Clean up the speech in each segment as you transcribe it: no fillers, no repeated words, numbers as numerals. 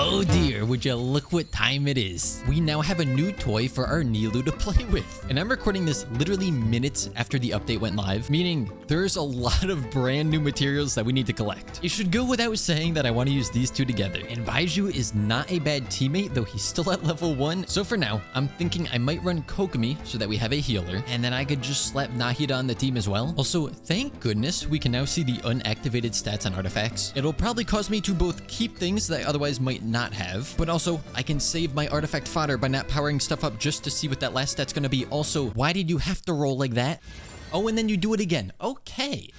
Oh dear, would you look what time it is. We now have a new toy for our Nilou to play with. And I'm recording this literally minutes after the update went live, meaning there's a lot of brand new materials that we need to collect. It should go without saying that I want to use these two together. And Baiju is not a bad teammate, though he's still at level 1. So for now, I'm thinking I might run Kokomi so that we have a healer, and then I could just slap Nahida on the team as well. Also, thank goodness we can now see the unactivated stats on artifacts. It'll probably cause me to both keep things that I otherwise might not have, but also I can save my artifact fodder by not powering stuff up just to see what that last stat's gonna be. Also, why did you have to roll like that? Oh, and then you do it again. Okay.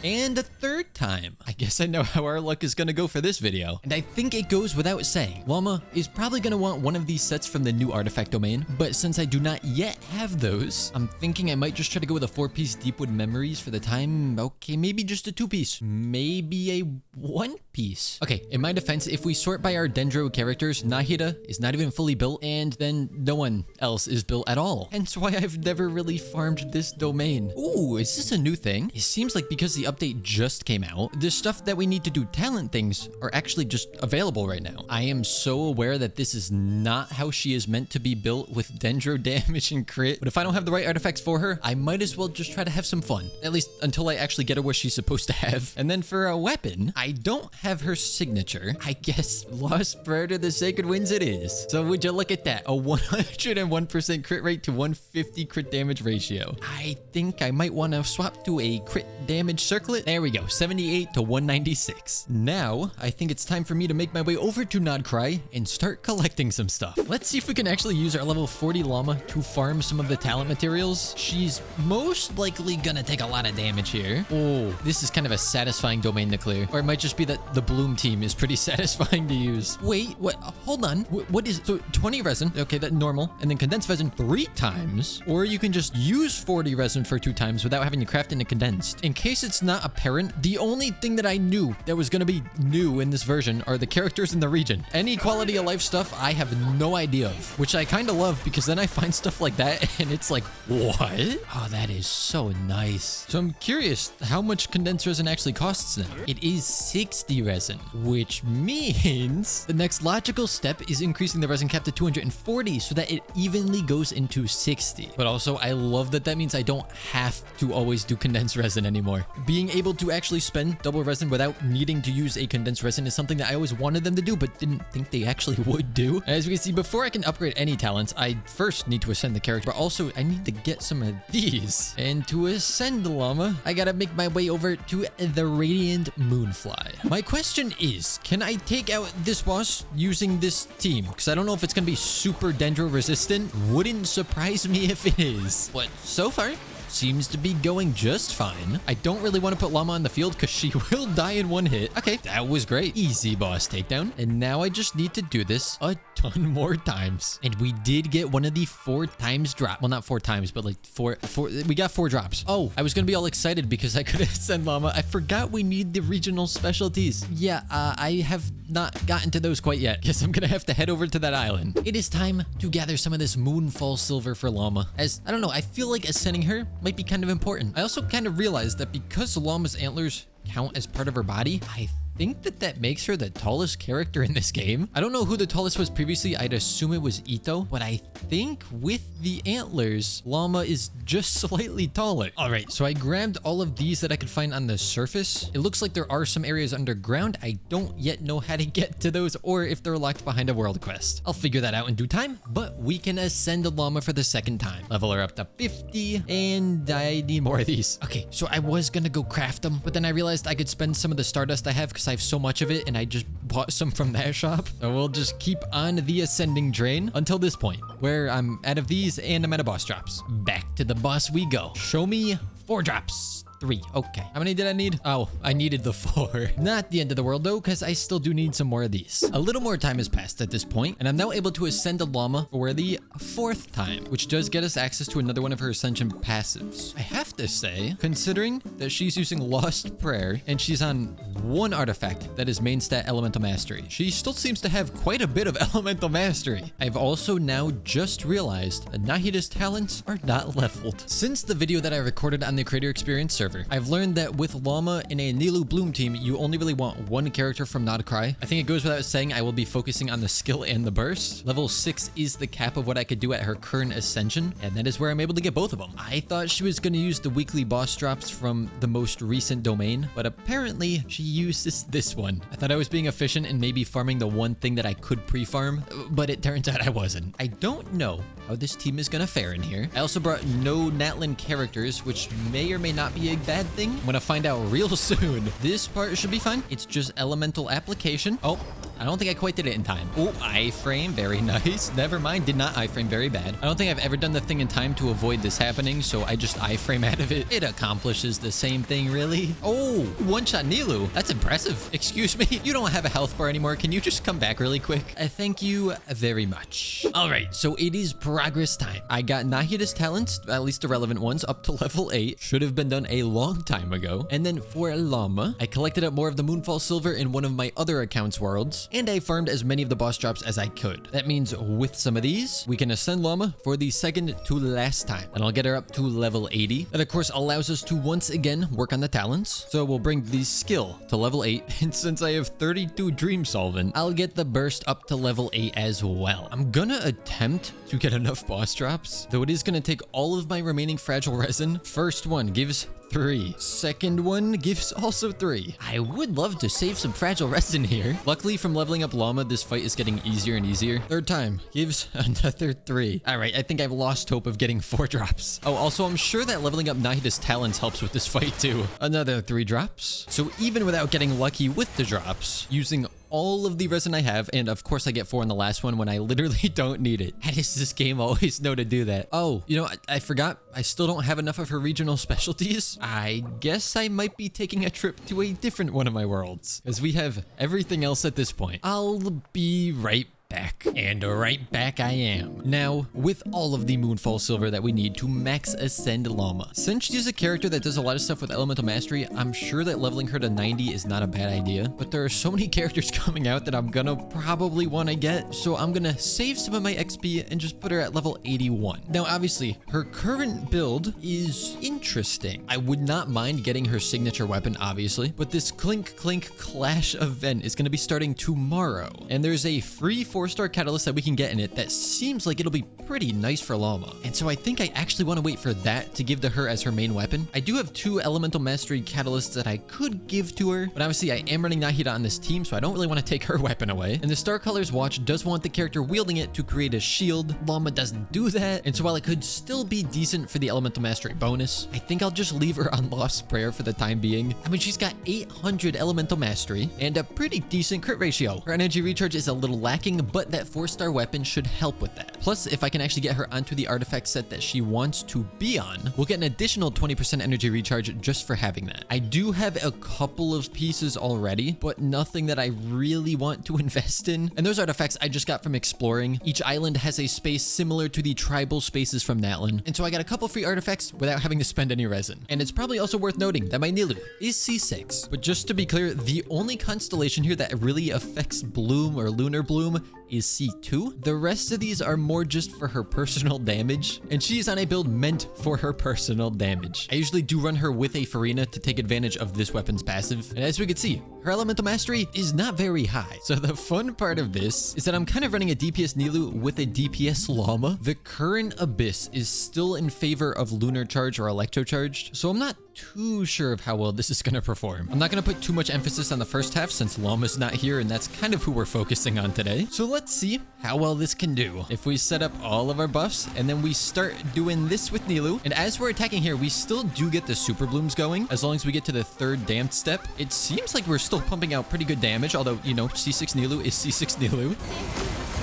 And a third time. I guess I know how our luck is gonna go for this video. And I think it goes without saying, Lauma is probably gonna want one of these sets from the new artifact domain, but since I do not yet have those, I'm thinking I might just try to go with a 4-piece Deepwood Memories for the time. Okay, maybe just a 2-piece. Maybe a 1-piece. Okay, in my defense, if we sort by our Dendro characters, Nahida is not even fully built, and then no one else is built at all. Hence why I've never really farmed this domain. Ooh, is this a new thing? It seems like because the update just came out, the stuff that we need to do talent things are actually just available right now. I am so aware that this is not how she is meant to be built with Dendro damage and crit, but if I don't have the right artifacts for her, I might as well just try to have some fun, at least until I actually get her what she's supposed to have. And then for a weapon, I don't have her signature. I guess Lost Prayer to the Sacred Winds it is. So would you look at that, a 101% crit rate to 150 crit damage ratio. I think I might want to swap to a crit damage circlet. There we go, 78 to 196. Now, I think it's time for me to make my way over to Nod-Krai and start collecting some stuff. Let's see if we can actually use our level 40 Lauma to farm some of the talent materials. She's most likely gonna take a lot of damage here. Oh, this is kind of a satisfying domain to clear. Or it might just be that the Bloom team is pretty satisfying to use. Wait, what? Hold on. What is, so 20 resin, okay, that's normal, and then condensed resin 3 times, or you can just use 40 resin for 2 times without having to craft into condensed. In case it's not apparent, the only thing that I knew that was going to be new in this version are the characters in the region. Any quality of life stuff I have no idea of, which I kind of love because then I find stuff like that and it's like, what? Oh, that is so nice. So I'm curious how much condensed resin actually costs now. It is 60 resin, which means the next logical step is increasing the resin cap to 240 so that it evenly goes into 60. But also I love that means I don't have to always do condensed resin anymore. Being able to actually spend double resin without needing to use a condensed resin is something that I always wanted them to do, but didn't think they actually would do. As we can see, before I can upgrade any talents, I first need to ascend the character, but also I need to get some of these. And to ascend the Llama, I gotta make my way over to the Radiant Moonfly. My question is, can I take out this boss using this team? Because I don't know if it's gonna be super Dendro resistant. Wouldn't surprise me if it is. But so far, seems to be going just fine. I don't really want to put Lauma on the field because she will die in 1 hit. Okay, that was great. Easy boss takedown. And now I just need to do this a ton more times. And we did get one of the 4 times drop. Well, not 4 times, but like four. We got 4 drops. Oh, I was going to be all excited because I could send Lauma. I forgot we need the regional specialties. Yeah, I have not gotten to those quite yet. Guess I'm going to have to head over to that island. It is time to gather some of this Moonfall Silver for Lauma. As, I don't know, I feel like ascending her might be kind of important. I also kind of realized that because Lauma's antlers count as part of her body, I think that makes her the tallest character in this game. I don't know who the tallest was previously. I'd assume it was Ito, but I think with the antlers, Lauma is just slightly taller. All right, so I grabbed all of these that I could find on the surface. It looks like there are some areas underground. I don't yet know how to get to those or if they're locked behind a world quest. I'll figure that out in due time, but we can ascend the Lauma for the 2nd time. Level her up to 50, and I need more of these. Okay, so I was gonna go craft them, but then I realized I could spend some of the Stardust I have because I have so much of it and I just bought some from that shop. So we'll just keep on the ascending train until this point where I'm out of these and I'm out of boss drops. Back to the boss we go. Show me 4 drops. 3. Okay. How many did I need? Oh, I needed the 4. Not the end of the world though, because I still do need some more of these. A little more time has passed at this point, and I'm now able to ascend a Lauma for the 4th time, which does get us access to another one of her ascension passives. I have to say, considering that she's using Lost Prayer and she's on 1 artifact that is main stat Elemental Mastery, she still seems to have quite a bit of Elemental Mastery. I've also now just realized that Nahida's talents are not leveled. Since the video that I recorded on the Creator Experience server server. I've learned that with Lauma in a Nilou Bloom team, you only really want one character from Nod-Krai. I think it goes without saying I will be focusing on the skill and the burst. Level 6 is the cap of what I could do at her current ascension, and that is where I'm able to get both of them. I thought she was going to use the weekly boss drops from the most recent domain, but apparently she uses this one. I thought I was being efficient and maybe farming the one thing that I could pre-farm, but it turns out I wasn't. I don't know how this team is going to fare in here. I also brought no Natlan characters, which may or may not be a bad thing. I'm going to find out real soon. This part should be fine. It's just elemental application. Oh, I don't think I quite did it in time. Oh, iframe. Very nice. Never mind. Did not iframe. Very bad. I don't think I've ever done the thing in time to avoid this happening, so I just iframe out of it. It accomplishes the same thing, really. Oh, one-shot Nilou. That's impressive. Excuse me. You don't have a health bar anymore. Can you just come back really quick? Thank you very much. All right, so it is progress time. I got Nahida's talents, at least the relevant ones, up to level 8. Should have been done a long time ago. And then for Lauma, I collected up more of the Moonfall Silver in one of my other accounts worlds, and I farmed as many of the boss drops as I could. That means with some of these, we can ascend Lauma for the second to last time, and I'll get her up to level 80. That of course allows us to once again work on the talents. So we'll bring the skill to level 8, and since I have 32 dream solvent, I'll get the burst up to level 8 as well. I'm gonna attempt to get enough boss drops, though it is gonna take all of my remaining fragile resin. First one gives 3. Second one gives also 3. I would love to save some fragile resin here. Luckily, from leveling up Lauma, this fight is getting easier and easier. Third time gives another 3. All right, I think I've lost hope of getting 4 drops. Oh, also, I'm sure that leveling up Nahida's talents helps with this fight too. Another 3 drops. So even without getting lucky with the drops, using all of the resin I have, and of course I get 4 in the last one when I literally don't need it. How does this game always know to do that? Oh, you know, I forgot. I still don't have enough of her regional specialties. I guess I might be taking a trip to a different one of my worlds, because we have everything else at this point. I'll be right back. And right back I am. Now, with all of the Moonfall Silver that we need to max ascend Lauma. Since she's a character that does a lot of stuff with Elemental Mastery, I'm sure that leveling her to 90 is not a bad idea. But there are so many characters coming out that I'm gonna probably want to get, so I'm gonna save some of my XP and just put her at level 81. Now, obviously, her current build is interesting. I would not mind getting her signature weapon, obviously, but this Clink Clink Clash event is gonna be starting tomorrow, and there's a free 4-star catalyst that we can get in it that seems like it'll be pretty nice for Lauma. And so I think I actually want to wait for that to give to her as her main weapon. I do have 2 elemental mastery catalysts that I could give to her, but obviously I am running Nahida on this team, so I don't really want to take her weapon away. And the Star Colors watch does want the character wielding it to create a shield. Lauma doesn't do that, and so while it could still be decent for the elemental mastery bonus, I think I'll just leave her on Lost Prayer for the time being. I mean, she's got 800 elemental mastery and a pretty decent crit ratio. Her energy recharge is a little lacking, but that 4-star weapon should help with that. Plus, if I can actually get her onto the artifact set that she wants to be on, we'll get an additional 20% energy recharge just for having that. I do have a couple of pieces already, but nothing that I really want to invest in. And those artifacts I just got from exploring. Each island has a space similar to the tribal spaces from Natlan, and so I got a couple free artifacts without having to spend any resin. And it's probably also worth noting that my Nilou is C6. But just to be clear, the only constellation here that really affects Bloom or Lunar Bloom is C2. The rest of these are more just for her personal damage, and she is on a build meant for her personal damage. I usually do run her with a Farina to take advantage of this weapon's passive, and as we can see, her elemental mastery is not very high. So the fun part of this is that I'm kind of running a DPS Nilou with a DPS Lauma. The current Abyss is still in favor of Lunar Charge or Electro Charged, so I'm not too sure of how well this is going to perform. I'm not going to put too much emphasis on the first half since Lauma's not here, and that's kind of who we're focusing on today. So let's see how well this can do. If we set up all of our buffs and then we start doing this with Nilou, and as we're attacking here, we still do get the super blooms going as long as we get to the 3rd damped step. It seems like we're still pumping out pretty good damage, although, you know, C6 Nilou is C6 Nilou.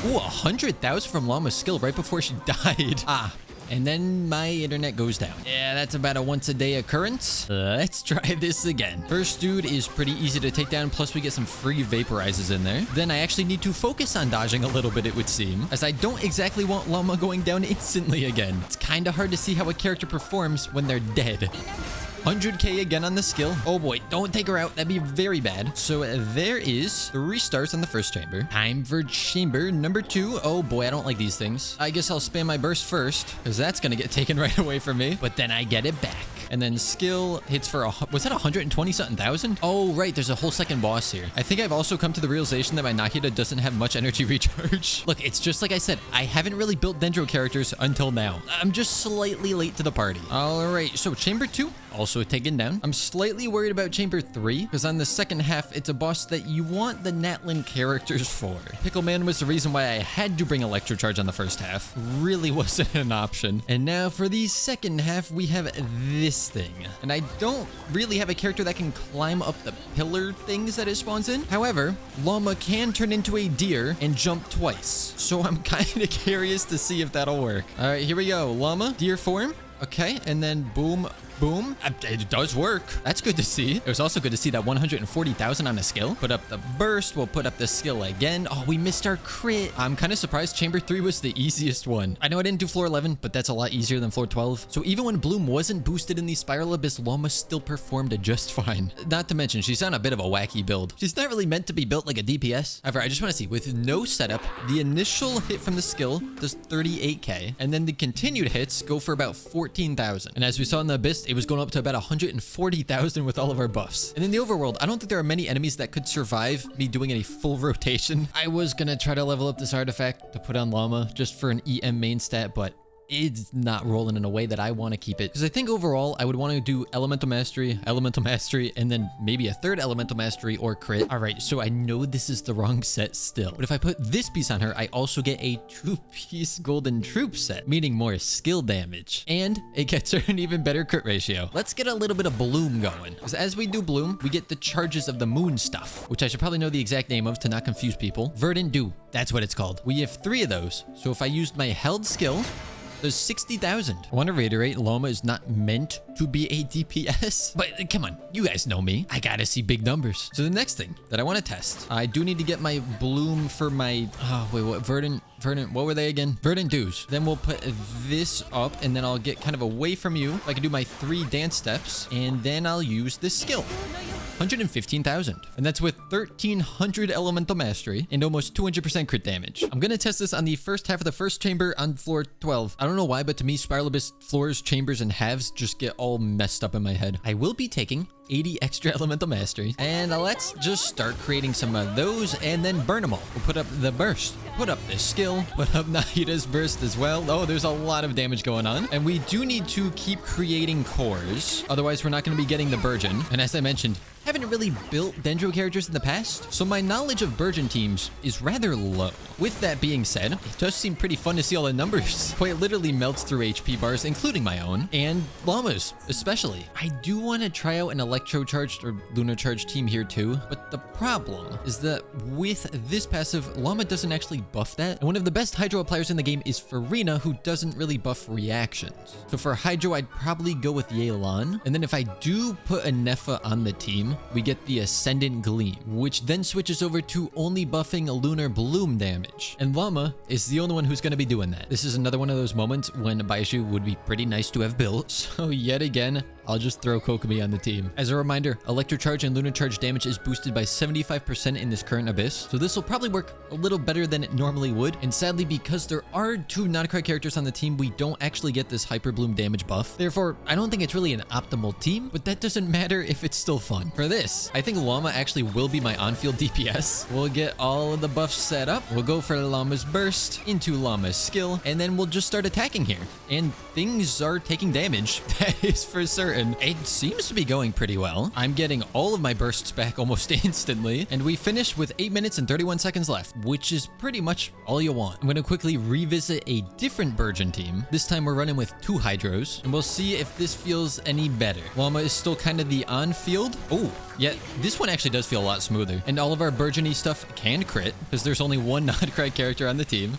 Ooh, 100,000 from Lauma's skill right before she died. And then my internet goes down. Yeah, that's about a once-a-day occurrence. Let's try this again. First dude is pretty easy to take down, plus we get some free vaporizes in there. Then I actually need to focus on dodging a little bit, it would seem, as I don't exactly want Lauma going down instantly again. It's kind of hard to see how a character performs when they're dead. 100k again on the skill. Oh boy, don't take her out. That'd be very bad. So there is 3 stars on the first chamber. Time for chamber number 2. Oh boy, I don't like these things. I guess I'll spam my burst first, because that's gonna get taken right away from me. But then I get it back. And then skill hits for, was that 120 something thousand? Oh, right. There's a whole second boss here. I think I've also come to the realization that my Nahida doesn't have much energy recharge. Look, it's just like I said, I haven't really built Dendro characters until now. I'm just slightly late to the party. All right. So chamber 2, also taken down. I'm slightly worried about chamber 3, because on the second half, it's a boss that you want the Natlin characters for. Pickleman was the reason why I had to bring Electro Charge on the first half. Really wasn't an option. And now for the second half, we have this thing. And I don't really have a character that can climb up the pillar things that it spawns in. However, Lauma can turn into a deer and jump twice. So I'm kind of curious to see if that'll work. All right, here we go. Lauma, deer form. Okay, and then boom, boom. It does work. That's good to see. It was also good to see that 140,000 on a skill. Put up the burst. We'll put up the skill again. Oh, we missed our crit. I'm kind of surprised chamber 3 was the easiest one. I know I didn't do floor 11, but that's a lot easier than floor 12. So even when Bloom wasn't boosted in the Spiral Abyss, Lauma still performed just fine. Not to mention, she's on a bit of a wacky build. She's not really meant to be built like a DPS. However, I just want to see, with no setup, the initial hit from the skill does 38k, and then the continued hits go for about 14,000. And as we saw in the Abyss, it was going up to about 140,000 with all of our buffs. And in the overworld, I don't think there are many enemies that could survive me doing a full rotation. I was gonna try to level up this artifact to put on Lauma just for an EM main stat, but it's not rolling in a way that I want to keep it. Because I think overall, I would want to do Elemental Mastery, and then maybe a third Elemental Mastery or crit. All right, so I know this is the wrong set still. But if I put this piece on her, I also get a 2-piece Golden Troop set, meaning more skill damage. And it gets her an even better crit ratio. Let's get a little bit of Bloom going. Because as we do Bloom, we get the charges of the moon stuff, which I should probably know the exact name of to not confuse people. Verdant Dew, that's what it's called. We have 3 of those. So if I used my held skill, there's 60,000. I want to reiterate, Lauma is not meant to be a DPS. But come on, you guys know me. I gotta see big numbers. So the next thing that I want to test, I do need to get my Bloom for my, oh wait, what, Verdant, what were they again? Verdant Dews. Then we'll put this up and then I'll get kind of away from you. I can do my 3 dance steps and then I'll use this skill. 115,000. And that's with 1,300 Elemental Mastery and almost 200% crit damage. I'm going to test this on the first half of the first chamber on floor 12. I don't know why, but to me, Spiral Abyss floors, chambers, and halves just get all messed up in my head. I will be taking 80 extra Elemental Mastery. And let's just start creating some of those and then burn them all. We'll put up the burst, put up this skill, put up Nahida's burst as well. Oh, there's a lot of damage going on. And we do need to keep creating cores. Otherwise, we're not going to be getting the Burgeon. And as I mentioned, haven't really built Dendro characters in the past, so my knowledge of Burgeon teams is rather low. With that being said, it does seem pretty fun to see all the numbers. Quite literally melts through HP bars, including my own, and Lauma's especially. I do want to try out an Electro Charged or Lunar Charged team here too, but the problem is that with this passive, Lauma doesn't actually buff that, and one of the best Hydro appliers in the game is Farina, who doesn't really buff reactions. So for Hydro, I'd probably go with Yelan, and then if I do put a Nefa on the team, we get the Ascendant Gleam, which then switches over to only buffing Lunar Bloom damage. And Lauma is the only one who's going to be doing that. This is another one of those moments when Baishu would be pretty nice to have built. So yet again, I'll just throw Kokomi on the team. As a reminder, Electro Charge and Lunar Charge damage is boosted by 75% in this current Abyss, so this will probably work a little better than it normally would. And sadly, because there are 2 Nod-Krai characters on the team, we don't actually get this hyperbloom damage buff. Therefore, I don't think it's really an optimal team, but that doesn't matter if it's still fun. For this, I think Lauma actually will be my on-field DPS. We'll get all of the buffs set up. We'll go for Lauma's burst into Lauma's skill, and then we'll just start attacking here. And things are taking damage. That is for certain. It seems to be going pretty well. I'm getting all of my bursts back almost instantly, and we finish with 8 minutes and 31 seconds left, which is pretty much all you want. I'm going to quickly revisit a different Burgeon team. This time we're running with 2 Hydros, and we'll see if this feels any better. Lauma is still kind of the on-field. Oh, yeah, this one actually does feel a lot smoother, and all of our Burgeon-y stuff can crit, because there's only 1 Nod-Krai character on the team.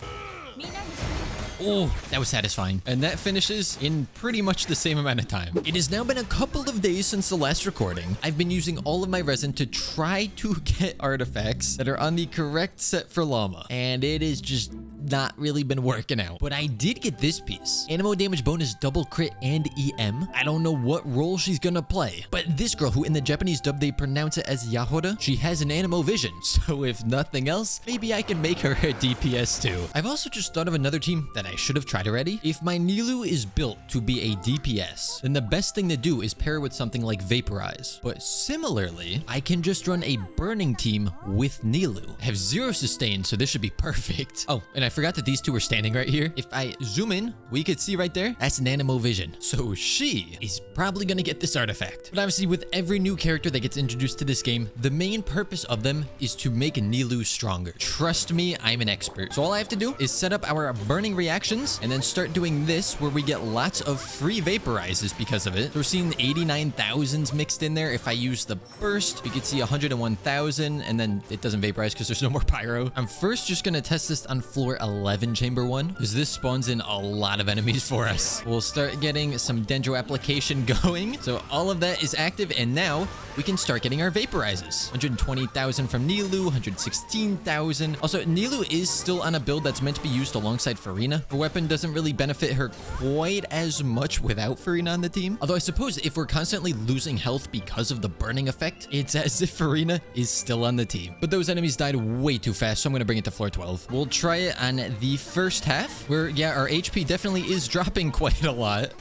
Oh, that was satisfying. And that finishes in pretty much the same amount of time. It has now been a couple of days since the last recording. I've been using all of my resin to try to get artifacts that are on the correct set for Lauma. And it is just not really been working out. But I did get this piece. Anemo damage bonus, double crit, and EM. I don't know what role she's gonna play, but this girl, who in the Japanese dub they pronounce it as Yahora, she has an Anemo vision. So if nothing else, maybe I can make her a DPS too. I've also just thought of another team that I should have tried already. If my Nilou is built to be a DPS, then the best thing to do is pair with something like Vaporize. But similarly, I can just run a burning team with Nilou. I have 0 sustain, so this should be perfect. Oh, and I forgot that these two were standing right here. If I zoom in, we could see right there, that's an Anemo vision. So she is probably gonna get this artifact. But obviously with every new character that gets introduced to this game, the main purpose of them is to make Nilou stronger. Trust me, I'm an expert. So all I have to do is set up our burning reactions and then start doing this where we get lots of free vaporizes because of it. So we're seeing 89,000s mixed in there. If I use the burst, we could see 101,000 and then it doesn't vaporize because there's no more pyro. I'm first just gonna test this on floor 11, chamber 1, because this spawns in a lot of enemies for us. We'll start getting some Dendro application going. So all of that is active and now we can start getting our vaporizes. 120,000 from Nilou, 116,000. Also, Nilou is still on a build that's meant to be used alongside Farina. Her weapon doesn't really benefit her quite as much without Farina on the team. Although I suppose if we're constantly losing health because of the burning effect, it's as if Farina is still on the team. But those enemies died way too fast, so I'm gonna bring it to floor 12. We'll try it on the first half, where, yeah, our HP definitely is dropping quite a lot.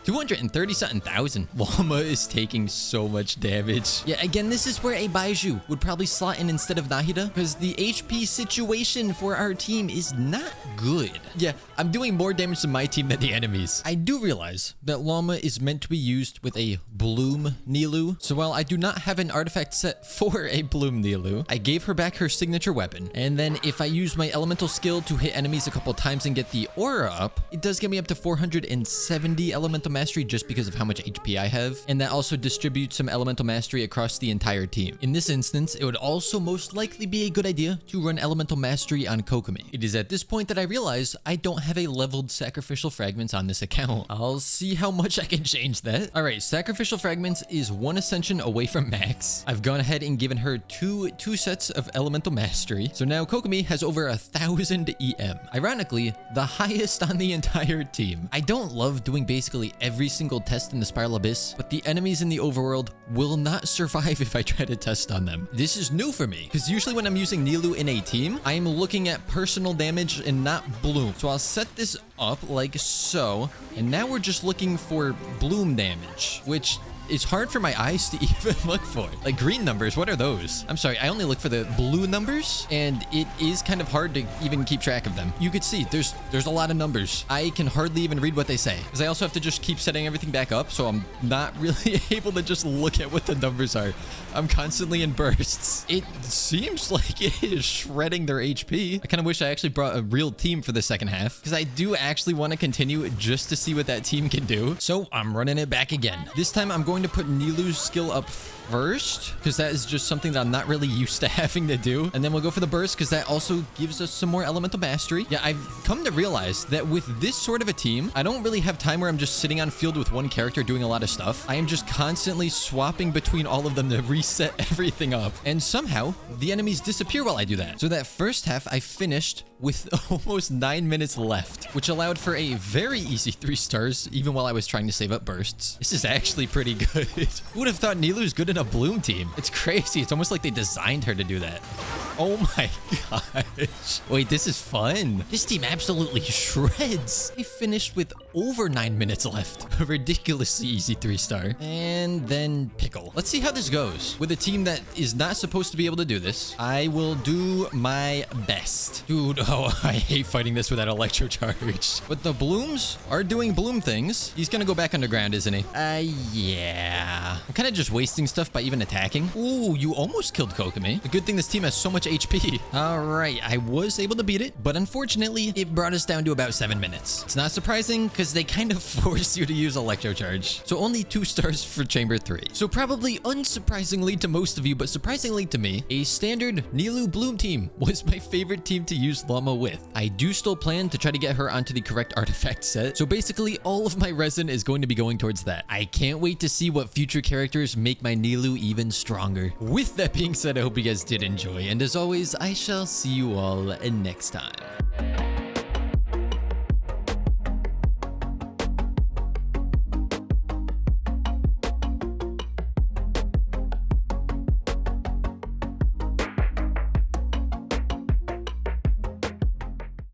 230-something thousand. Lauma is taking so much damage. Yeah, again, this is where a Baiju would probably slot in instead of Nahida, because the HP situation for our team is not good. Yeah, I'm doing more damage to my team than the enemies. I do realize that Lauma is meant to be used with a Bloom Nilou. So while I do not have an artifact set for a Bloom Nilou, I gave her back her signature weapon. And then if I use my elemental skill to hit enemies a couple times and get the aura up, it does get me up to 470 elemental mastery just because of how much HP I have. And that also distributes some elemental mastery across the entire team. In this instance, it would also most likely be a good idea to run elemental mastery on Kokomi. It is at this point that I realize I don't have a leveled sacrificial fragments on this account. I'll see how much I can change that. All right, sacrificial fragments is 1 ascension away from max. I've gone ahead and given her two sets of elemental mastery. So now Kokomi has over 1,000 EM. Ironically, the highest on the entire team. I don't love doing basically every single test in the Spiral Abyss, but the enemies in the overworld will not survive if I try to test on them. This is new for me, because usually when I'm using Nilou in a team, I'm looking at personal damage and not bloom. So I'll set this up like so, and now we're just looking for bloom damage, which it's hard for my eyes to even look for. Like green numbers, what are those? I'm sorry, I only look for the blue numbers, and it is kind of hard to even keep track of them. You could see there's a lot of numbers. I can hardly even read what they say, because I also have to just keep setting everything back up, so I'm not really able to just look at what the numbers are. I'm constantly in bursts. It seems like it is shredding their HP. I kind of wish I actually brought a real team for the second half, because I do actually want to continue just to see what that team can do. So I'm running it back again. This time I'm going to put Nilou's skill up first, because that is just something that I'm not really used to having to do. And then we'll go for the burst, because that also gives us some more elemental mastery. Yeah, I've come to realize that with this sort of a team, I don't really have time where I'm just sitting on field with one character doing a lot of stuff. I am just constantly swapping between all of them to reset everything up. And somehow, the enemies disappear while I do that. So that first half, I finished with almost 9 minutes left, which allowed for a very easy 3 stars, even while I was trying to save up bursts. This is actually pretty good. Who would have thought Nilou's good in a bloom team? It's crazy. It's almost like they designed her to do that. Oh my gosh. Wait, this is fun. This team absolutely shreds. I finished with over 9 minutes left. A ridiculously easy 3-star. And then Pickle. Let's see how this goes. With a team that is not supposed to be able to do this, I will do my best. Dude, oh, I hate fighting this without electro charge. But the blooms are doing bloom things. He's gonna go back underground, isn't he? Yeah. I'm kind of just wasting stuff by even attacking. Ooh, you almost killed Kokomi. The good thing this team has so much HP. All right, I was able to beat it, but unfortunately, it brought us down to about 7 minutes. It's not surprising, because they kind of force you to use electro charge. So only 2 stars for chamber 3. So probably unsurprisingly to most of you, but surprisingly to me, a standard Nilou bloom team was my favorite team to use Lauma with. I do still plan to try to get her onto the correct artifact set. So basically, all of my resin is going to be going towards that. I can't wait to see what future characters make my Nilou even stronger. With that being said, I hope you guys did enjoy. And as as always, I shall see you all next time.